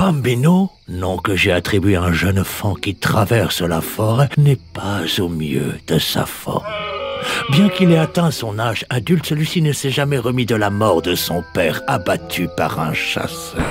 Bambino, nom que j'ai attribué à un jeune enfant qui traverse la forêt, n'est pas au mieux de sa forme. Bien qu'il ait atteint son âge adulte, celui-ci ne s'est jamais remis de la mort de son père, abattu par un chasseur,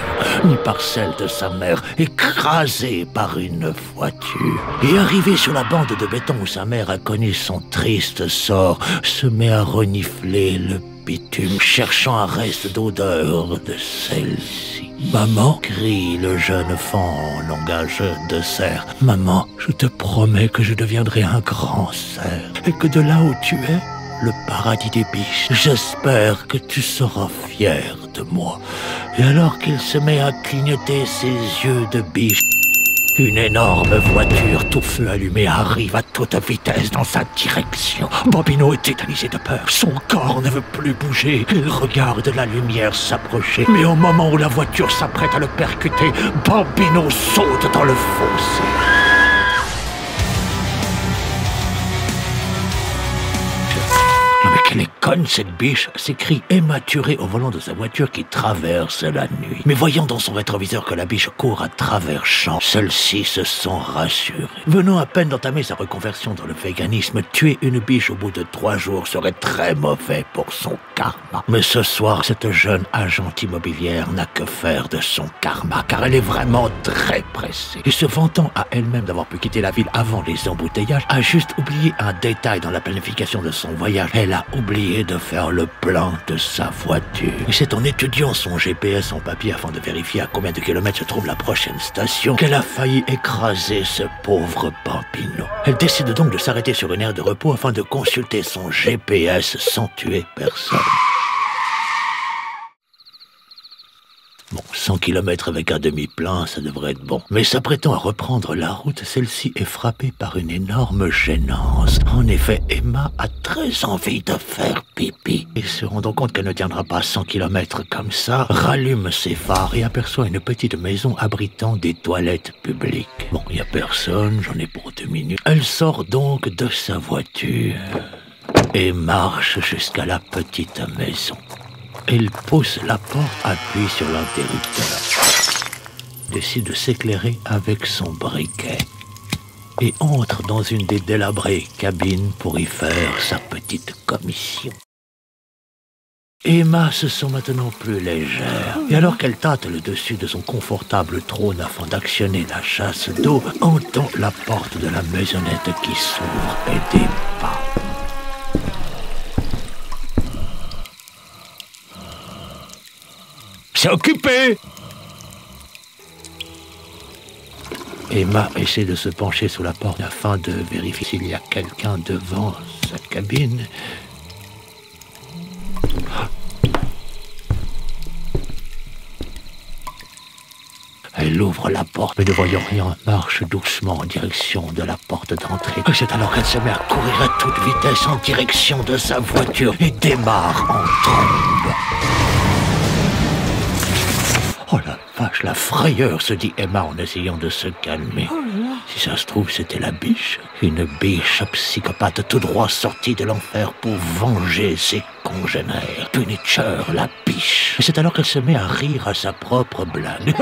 ni par celle de sa mère, écrasé par une voiture. Et arrivé sur la bande de béton où sa mère a connu son triste sort, se met à renifler le bitume, cherchant un reste d'odeur de celle-ci. « Maman !» crie le jeune enfant en langage de cerf. « Maman, je te promets que je deviendrai un grand cerf et que de là où tu es, le paradis des biches, j'espère que tu seras fier de moi. » Et alors qu'il se met à clignoter ses yeux de biche, une énorme voiture, tout feu allumé, arrive à toute vitesse dans sa direction. Bambino est tétanisé de peur. Son corps ne veut plus bouger. Il regarde la lumière s'approcher. Mais au moment où la voiture s'apprête à le percuter, Bambino saute dans le fossé. Elle est conne, cette biche, s'écrie Emma Turé au volant de sa voiture qui traverse la nuit. Mais voyant dans son rétroviseur que la biche court à travers champs, celles-ci se sont rassurées. Venant à peine d'entamer sa reconversion dans le véganisme, tuer une biche au bout de 3 jours serait très mauvais pour son karma. Mais ce soir, cette jeune agente immobilière n'a que faire de son karma, car elle est vraiment très pressée. Et se vantant à elle-même d'avoir pu quitter la ville avant les embouteillages, a juste oublié un détail dans la planification de son voyage. Elle a oublié de faire le plan de sa voiture. Et c'est en étudiant son GPS en papier afin de vérifier à combien de kilomètres se trouve la prochaine station qu'elle a failli écraser ce pauvre Bambino. Elle décide donc de s'arrêter sur une aire de repos afin de consulter son GPS sans tuer personne. Bon, 100 km avec un demi-plein, ça devrait être bon. Mais s'apprêtant à reprendre la route, celle-ci est frappée par une énorme gênance. En effet, Emma a très envie de faire pipi. Et se rendant compte qu'elle ne tiendra pas 100 km comme ça, rallume ses phares et aperçoit une petite maison abritant des toilettes publiques. Bon, il n'y a personne, j'en ai pour 2 minutes. Elle sort donc de sa voiture et marche jusqu'à la petite maison. Il pousse la porte, appuie sur l'interrupteur, décide de s'éclairer avec son briquet et entre dans une des délabrées cabines pour y faire sa petite commission. Emma se sent maintenant plus légère, et alors qu'elle tâte le dessus de son confortable trône afin d'actionner la chasse d'eau, entend la porte de la maisonnette qui s'ouvre et des pas. C'est occupé! Emma essaie de se pencher sous la porte afin de vérifier s'il y a quelqu'un devant sa cabine. Elle ouvre la porte, mais ne voyant rien, marche doucement en direction de la porte d'entrée. C'est alors qu'elle se met à courir à toute vitesse en direction de sa voiture et démarre en trombe. Oh la vache, la frayeur, se dit Emma en essayant de se calmer. Si ça se trouve, c'était la biche. Une biche psychopathe tout droit sortie de l'enfer pour venger ses congénères. Punisher, la biche. Et c'est alors qu'elle se met à rire à sa propre blague.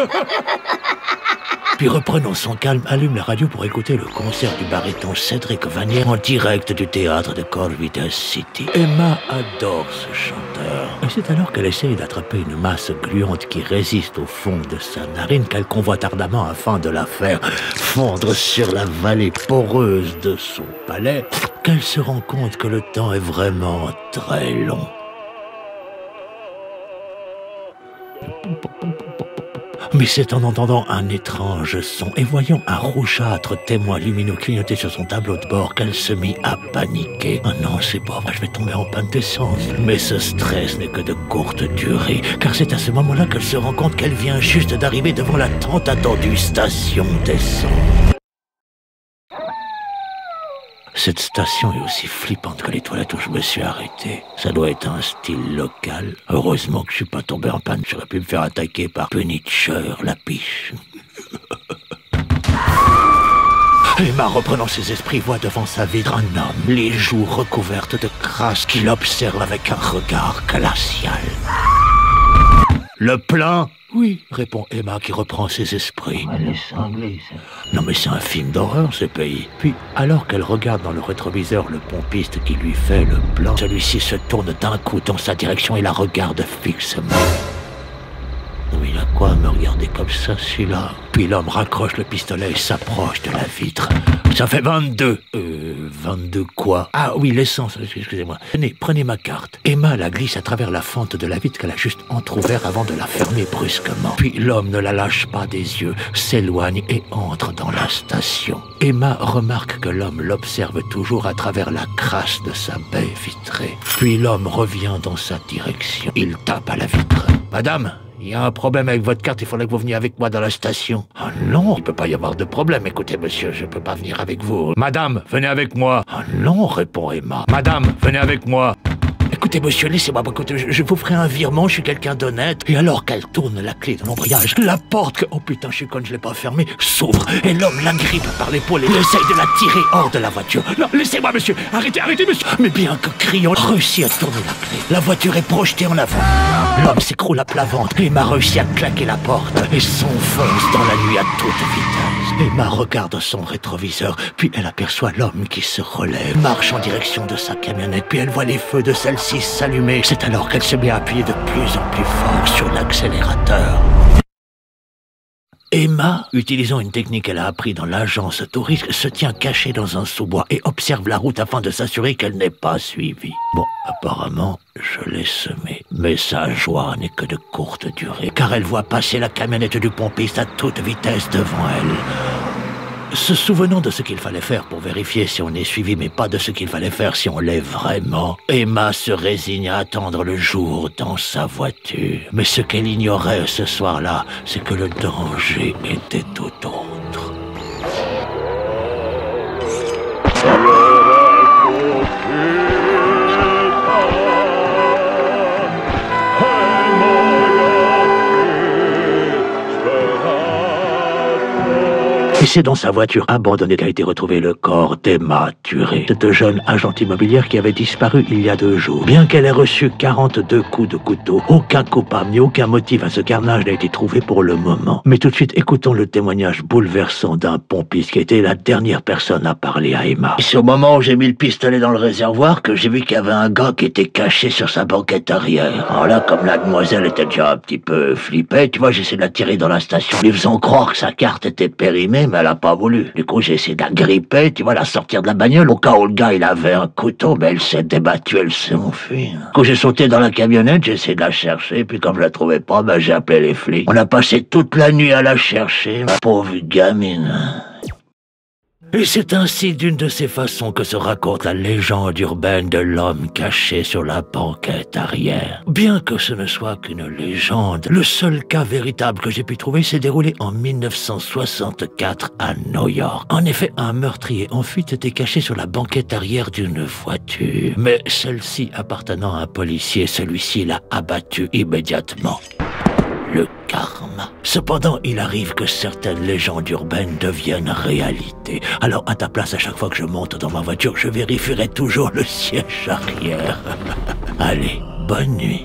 Puis reprenant son calme, allume la radio pour écouter le concert du baryton Cédric Vanier en direct du théâtre de Corvida City. Emma adore ce chanteur. Et c'est alors qu'elle essaye d'attraper une masse gluante qui résiste au fond de sa narine qu'elle convoite ardemment afin de la faire fondre sur la vallée poreuse de son palais, qu'elle se rend compte que le temps est vraiment très long. Mais c'est en entendant un étrange son et voyant un rougeâtre témoin lumineux clignoter sur son tableau de bord qu'elle se mit à paniquer. Oh non, c'est pas vrai, je vais tomber en panne d'essence. Mais ce stress n'est que de courte durée, car c'est à ce moment-là qu'elle se rend compte qu'elle vient juste d'arriver devant la tant attendue station d'essence. Cette station est aussi flippante que les toilettes où je me suis arrêté. Ça doit être un style local. Heureusement que je suis pas tombé en panne. J'aurais pu me faire attaquer par Punisher, la biche. Emma, reprenant ses esprits, voit devant sa vitre un homme, les joues recouvertes de crasse, qui l'observe avec un regard glacial. Le plan Oui, répond Emma qui reprend ses esprits. Elle est cinglée, ça. Non mais c'est un film d'horreur ce pays. Puis, alors qu'elle regarde dans le rétroviseur le pompiste qui lui fait le plan, celui-ci se tourne d'un coup dans sa direction et la regarde fixement. Mais il a quoi à me regarder comme ça, celui-là? Puis l'homme raccroche le pistolet et s'approche de la vitre. Ça fait 22. 22 quoi? Ah oui, l'essence, excusez-moi. Tenez, prenez ma carte. Emma la glisse à travers la fente de la vitre qu'elle a juste entrouverte avant de la fermer brusquement. Puis l'homme ne la lâche pas des yeux, s'éloigne et entre dans la station. Emma remarque que l'homme l'observe toujours à travers la crasse de sa baie vitrée. Puis l'homme revient dans sa direction. Il tape à la vitre. Madame, il y a un problème avec votre carte, il faudrait que vous veniez avec moi dans la station. Ah non, il peut pas y avoir de problème. Écoutez, monsieur, je peux pas venir avec vous. Madame, venez avec moi. Ah non, répond Emma. Madame, venez avec moi. Écoutez, monsieur, laissez-moi, écoutez, je vous ferai un virement, je suis quelqu'un d'honnête. Et alors qu'elle tourne la clé de l'embrayage, la porte oh putain, je suis conne, je l'ai pas fermée, s'ouvre. Et l'homme l'agrippe par l'épaule et essaye de la tirer hors de la voiture. Non, laissez-moi, monsieur, arrêtez, arrêtez, monsieur. Mais bien que criant, réussit à tourner la clé. La voiture est projetée en avant. L'homme s'écroule à plat ventre. Emma réussit à claquer la porte et s'enfonce dans la nuit à toute vitesse. Emma regarde son rétroviseur, puis elle aperçoit l'homme qui se relève, marche en direction de sa camionnette, puis elle voit les feux de celle-ci s'allumer. C'est alors qu'elle se met à appuyer de plus en plus fort sur l'accélérateur. Emma, utilisant une technique qu'elle a appris dans l'agence touriste, se tient cachée dans un sous-bois et observe la route afin de s'assurer qu'elle n'est pas suivie. Bon, apparemment, je l'ai semée. Mais sa joie n'est que de courte durée, car elle voit passer la camionnette du pompiste à toute vitesse devant elle. Se souvenant de ce qu'il fallait faire pour vérifier si on est suivi, mais pas de ce qu'il fallait faire si on l'est vraiment, Emma se résigne à attendre le jour dans sa voiture. Mais ce qu'elle ignorait ce soir-là, c'est que le danger était tout autre. Et c'est dans sa voiture abandonnée qu'a été retrouvé le corps d'Emma Turé, cette jeune agente immobilière qui avait disparu il y a 2 jours. Bien qu'elle ait reçu 42 coups de couteau, aucun coupable ni aucun motif à ce carnage n'a été trouvé pour le moment. Mais tout de suite, écoutons le témoignage bouleversant d'un pompiste qui était la dernière personne à parler à Emma. C'est au moment où j'ai mis le pistolet dans le réservoir que j'ai vu qu'il y avait un gars qui était caché sur sa banquette arrière. Alors là, comme la demoiselle était déjà un petit peu flippée, tu vois, j'ai essayé de la tirer dans la station, lui faisant croire que sa carte était périmée, mais elle a pas voulu. Du coup, j'ai essayé de la gripper, tu vois, la sortir de la bagnole, au cas où le gars, il avait un couteau, mais elle s'est débattue, elle s'est enfuie. Du coup, j'ai sauté dans la camionnette, j'ai essayé de la chercher, puis comme je la trouvais pas, ben, j'ai appelé les flics. On a passé toute la nuit à la chercher, ma pauvre gamine. Et c'est ainsi d'une de ces façons que se raconte la légende urbaine de l'homme caché sur la banquette arrière. Bien que ce ne soit qu'une légende, le seul cas véritable que j'ai pu trouver s'est déroulé en 1964 à New York. En effet, un meurtrier en fuite était caché sur la banquette arrière d'une voiture. Mais celle-ci appartenant à un policier, celui-ci l'a abattu immédiatement. Le karma. Cependant, il arrive que certaines légendes urbaines deviennent réalité. Alors, à ta place, à chaque fois que je monte dans ma voiture, je vérifierai toujours le siège arrière. Allez, bonne nuit.